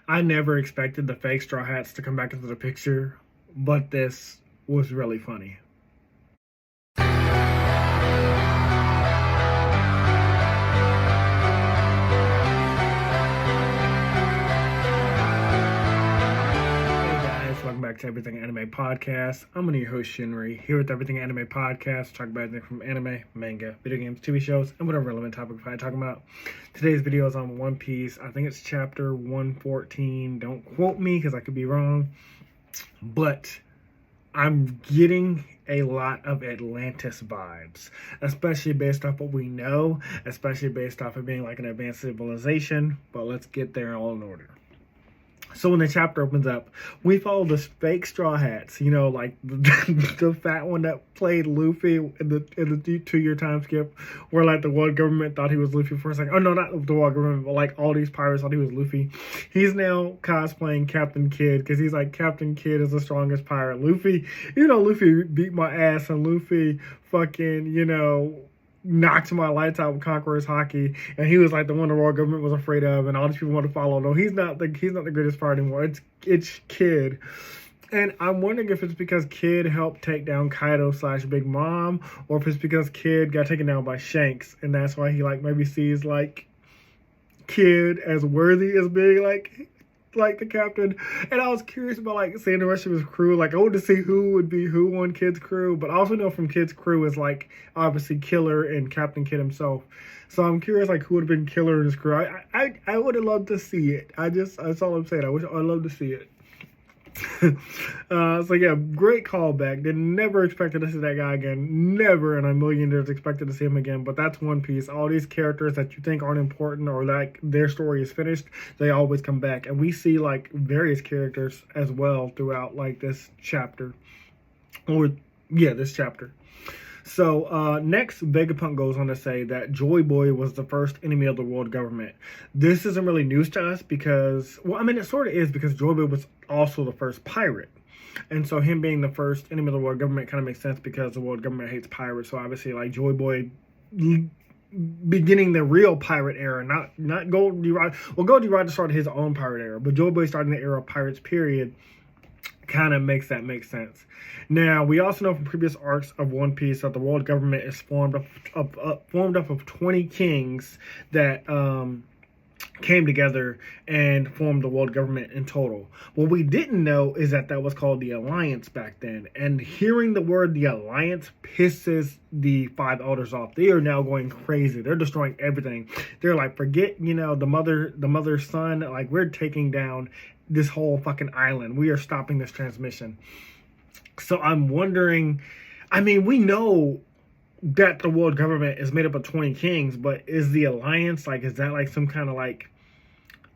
I never expected the fake Straw Hats to come back into the picture, but this was really funny. Welcome back to Everything Anime Podcast. I'm your host Shinry, here with Everything Anime Podcast, talk about everything from anime, manga, video games, TV shows, and whatever relevant topic we're talking about. Today's video is on One Piece. I think it's chapter 114. Don't quote me because I could be wrong, but I'm getting a lot of Atlantis vibes, especially based off what we know, especially based off it being like an advanced civilization. But let's get there all in order. So when the chapter opens up, we follow the fake Straw Hats, you know, like the fat one that played Luffy in the 2-year time skip, where like the world government thought he was Luffy for a second. Oh no, not the world government, but like all these pirates thought he was Luffy. He's now cosplaying Captain Kidd because he's like, Captain Kidd is the strongest pirate. Luffy, you know, Luffy beat my ass, and Luffy fucking, you know, knocked my lights out with Conqueror's Hockey, and he was like the one the world government was afraid of, and all these people want to follow. No, he's not the greatest pirate anymore. It's Kidd, and I'm wondering if it's because Kidd helped take down Kaido / Big Mom, or if it's because Kidd got taken down by Shanks, and that's why he like maybe sees like Kidd as worthy as being like the captain. And I was curious about like seeing the rest of his crew. Like I wanted to see who would be who on Kidd's crew, but I also know from Kidd's crew is like obviously Killer and Captain Kidd himself. So I'm curious like who would have been Killer in his crew. I would have loved to see it. That's all I'm saying. I'd love to see it. So yeah, great callback. Never expected to see that guy again. Never in a million years expected to see him again. But that's One Piece. All these characters that you think aren't important or like their story is finished, they always come back. And we see like various characters as well throughout like this chapter. This chapter. So next, Vegapunk goes on to say that Joy Boy was the first enemy of the world government. This isn't really news to us because, well, I mean, it sort of is because Joy Boy was also the first pirate. And so him being the first enemy of the world government kind of makes sense because the world government hates pirates. So obviously, like Joy Boy beginning the real pirate era, not Goldie Roger. Well, Goldie Roger started his own pirate era, but Joy Boy starting the era of pirates, period, kind of makes that make sense. Now, we also know from previous arcs of One Piece that the world government is formed up of 20 kings that came together and formed the world government in total. What we didn't know is that was called the Alliance back then. And hearing the word the Alliance pisses the Five Elders off. They are now going crazy. They're destroying everything. They're like, forget, you know, the mother's son. Like, we're taking down this whole fucking island. We are stopping this transmission. So I'm wondering, I mean, we know that the world government is made up of 20 kings, but is the Alliance, like, is that like some kind of like,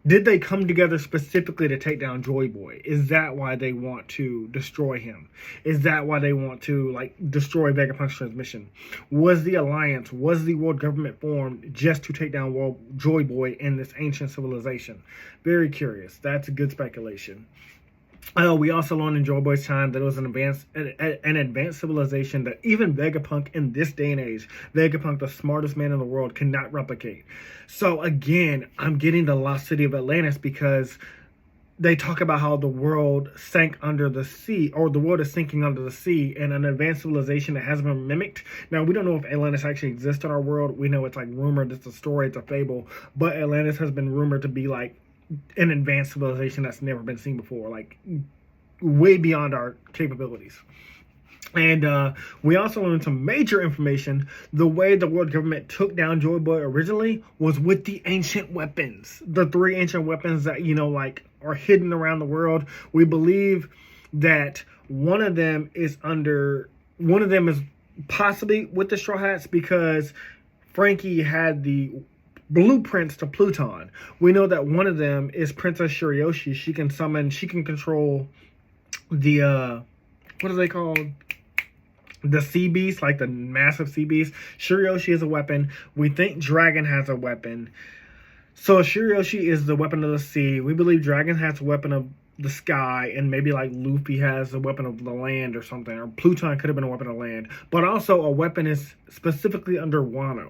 did they come together specifically to take down Joy Boy? Is that why they want to destroy him? Is that why they want to like destroy Vegapunk's transmission? Was the Alliance, was the world government formed just to take down Joy Boy in this ancient civilization? Very curious. That's a good speculation. We also learned in Joy Boy's time that it was an advanced civilization that even Vegapunk in this day and age, Vegapunk, the smartest man in the world, cannot replicate. So again, I'm getting the lost city of Atlantis because they talk about how the world sank under the sea, or the world is sinking under the sea, and an advanced civilization that hasn't been mimicked. Now, we don't know if Atlantis actually exists in our world. We know it's like rumored, it's a story, it's a fable, but Atlantis has been rumored to be like an advanced civilization that's never been seen before, like way beyond our capabilities. And we also learned some major information. The way the world government took down Joy Boy originally was with the ancient weapons. The 3 ancient weapons that, you know, like are hidden around the world. We believe that one of them is possibly with the Straw Hats because Frankie had the blueprints to Pluton. We know that one of them is Princess Shiryoshi. She can control the what are they called? The sea beast, like the massive sea beast. Shiryoshi is a weapon. We think Dragon has a weapon. So Shiryoshi is the weapon of the sea. We believe Dragon has a weapon of the sky, and maybe like Luffy has a weapon of the land or something, or Pluton could have been a weapon of land. But also a weapon is specifically under Wano.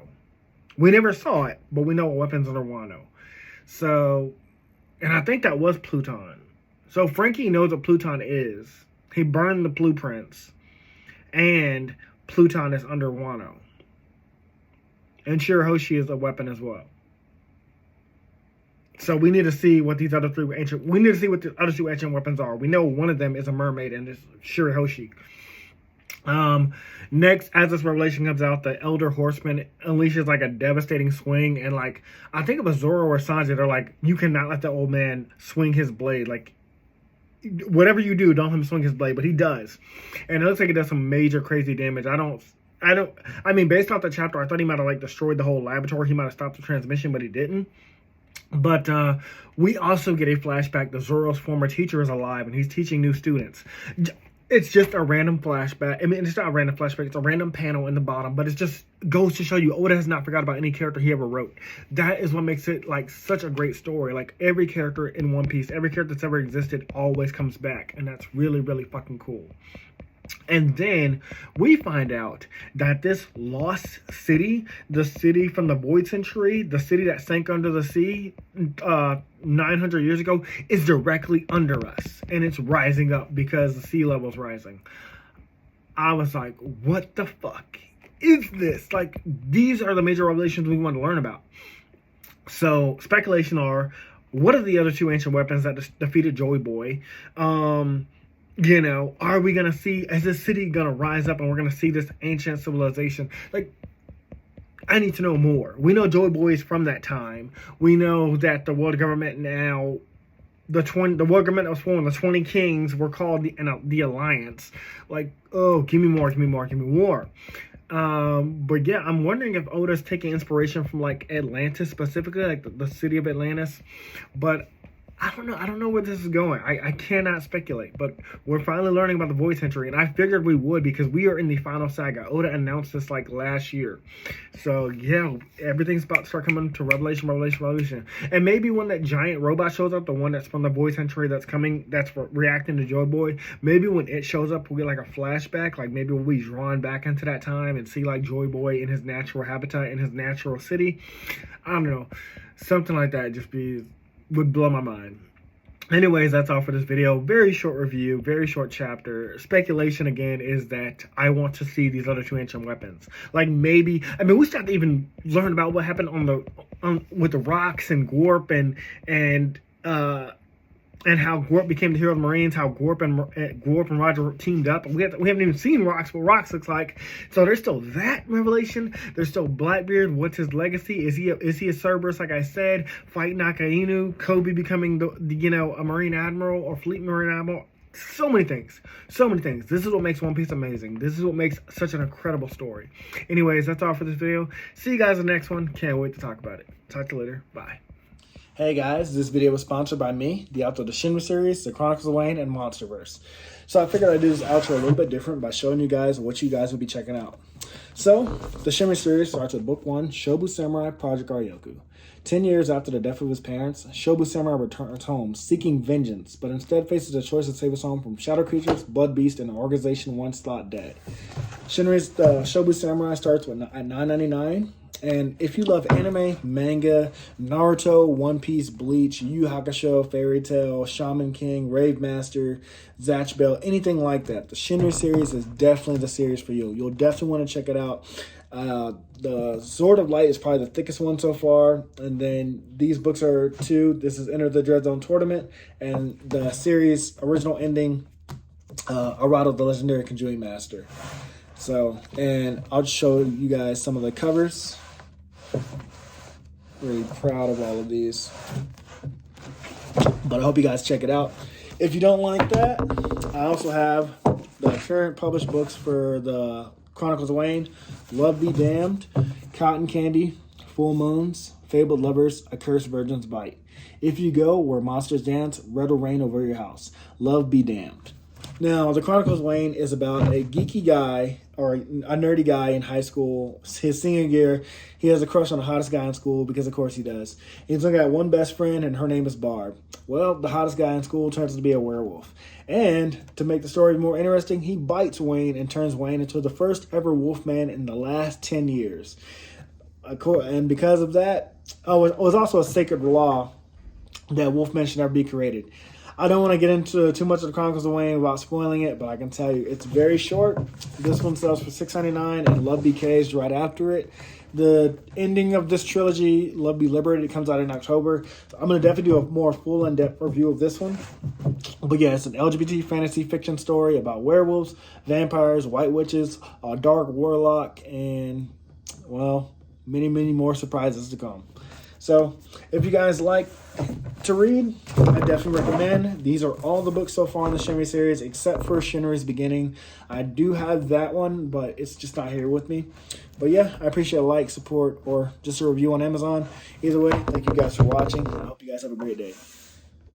We never saw it, but we know a weapon's under Wano. So And I think that was Pluton. So Frankie knows what Pluton is. He burned the blueprints. And Pluton is under Wano. And Shirahoshi is a weapon as well. So we need to see what these other three ancient... We need to see what the other two ancient weapons are. We know one of them is a mermaid and it's Shirahoshi. Next, as this revelation comes out, the Elder Horseman unleashes like a devastating swing, and like I think it was Zoro or Sanji, they're like, you cannot let the old man swing his blade. Like, whatever you do, don't let him swing his blade, but he does, and it looks like it does some major crazy damage. I mean, based off the chapter, I thought he might have like destroyed the whole laboratory. He might have stopped the transmission, but he didn't. But we also get a flashback that Zoro's former teacher is alive and he's teaching new students. It's just a random flashback. I mean, it's not a random flashback. It's a random panel in the bottom, but it just goes to show you Oda has not forgot about any character he ever wrote. That is what makes it like such a great story. Like every character in One Piece, every character that's ever existed always comes back, and that's really, really fucking cool. And then we find out that this lost city, the city from the Void Century, the city that sank under the sea 900 years ago, is directly under us. And it's rising up because the sea level is rising. I was like, what the fuck is this? Like, these are the major revelations we want to learn about. So, speculation are, what are the other two ancient weapons that defeated Joy Boy? You know, are we going to see, is this city going to rise up and we're going to see this ancient civilization? Like, I need to know more. We know Joy Boy is from that time. We know that the world government now, the world government that was formed, the 20 kings were called the Alliance. Like, oh, give me more, give me more, give me more. But yeah, I'm wondering if Oda's taking inspiration from like Atlantis specifically, like the city of Atlantis. But I don't know where this is going. I cannot speculate, but we're finally learning about the Void Century, and I figured we would because we are in the final saga. Oda announced this like last year. So yeah, everything's about to start coming to revelation. And maybe when that giant robot shows up, the one that's from the Void Century that's coming, that's reacting to Joy Boy, maybe when it shows up, we'll get like a flashback. Like maybe we'll be drawn back into that time and see like Joy Boy in his natural habitat, in his natural city. I don't know. Something like that would blow my mind. Anyways, that's all for this video. Very short review, very short chapter. Speculation again is that I want to see these other two ancient weapons. Like maybe, I mean, we still have to even learn about what happened with the rocks and Gorp and how Gorp became the hero of the Marines, how Gorp and Roger teamed up. We haven't even seen Rocks, what Rocks looks like. So there's still that revelation. There's still Blackbeard. What's his legacy? Is he a Cerberus, like I said? Fight Nakainu, Kobe becoming a Marine Admiral or Fleet Marine Admiral. So many things. This is what makes One Piece amazing. This is what makes such an incredible story. Anyways, that's all for this video. See you guys in the next one. Can't wait to talk about it. Talk to you later. Bye. Hey guys, this video was sponsored by me, the author of the Shinry series, the Chronicles of Wayne, and Monsterverse. So I figured I'd do this outro a little bit different by showing you guys what you guys will be checking out. So, the Shinry series starts with Book 1, Shobu Samurai Project Aryoku. 10 years after the death of his parents, Shobu Samurai returns home seeking vengeance, but instead faces a choice to save his home from shadow creatures, blood beasts, and an organization once thought dead. Shinry's Shobu Samurai starts at $9.99. And if you love anime, manga, Naruto, One Piece, Bleach, Yu Yu Hakusho, Fairy Tail, Shaman King, Rave Master, Zatch Bell, anything like that, the Shinry series is definitely the series for you. You'll definitely want to check it out. The Sword of Light is probably the thickest one so far. And then these books are 2. This is Enter the Dread Zone Tournament. And the series original ending, Arado, the Legendary Conjuring Master. So, and I'll just show you guys some of the covers. Really proud of all of these. But I hope you guys check it out. If you don't like that, I also have the current published books for the Chronicles of Wayne, Love Be Damned, Cotton Candy, Full Moons, Fabled Lovers, A Cursed Virgin's Bite. If You Go Where Monsters Dance, Red will Rain Over Your House. Love Be Damned. Now, the Chronicles of Wayne is about a geeky guy, or a nerdy guy in high school. His senior year, he has a crush on the hottest guy in school, because of course he does. He's only got one best friend, and her name is Barb. Well, the hottest guy in school turns out to be a werewolf. And to make the story more interesting, he bites Wayne and turns Wayne into the first ever wolfman in the last 10 years. And because of that, it was also a sacred law that Wolfman should never be created. I don't want to get into too much of the Chronicles of Wayne without spoiling it, but I can tell you it's very short. This one sells for $6.99, and Love BK's right after it. The ending of this trilogy, Love Be Liberated, comes out in October. So I'm going to definitely do a more full in-depth review of this one. But yeah, it's an LGBT fantasy fiction story about werewolves, vampires, white witches, a dark warlock, and, well, many, many more surprises to come. So if you guys like to read, I definitely recommend. These are all the books so far in the Shinry series, except for Shinry's Beginning. I do have that one, but it's just not here with me. But yeah, I appreciate a like, support, or just a review on Amazon. Either way, thank you guys for watching. I hope you guys have a great day.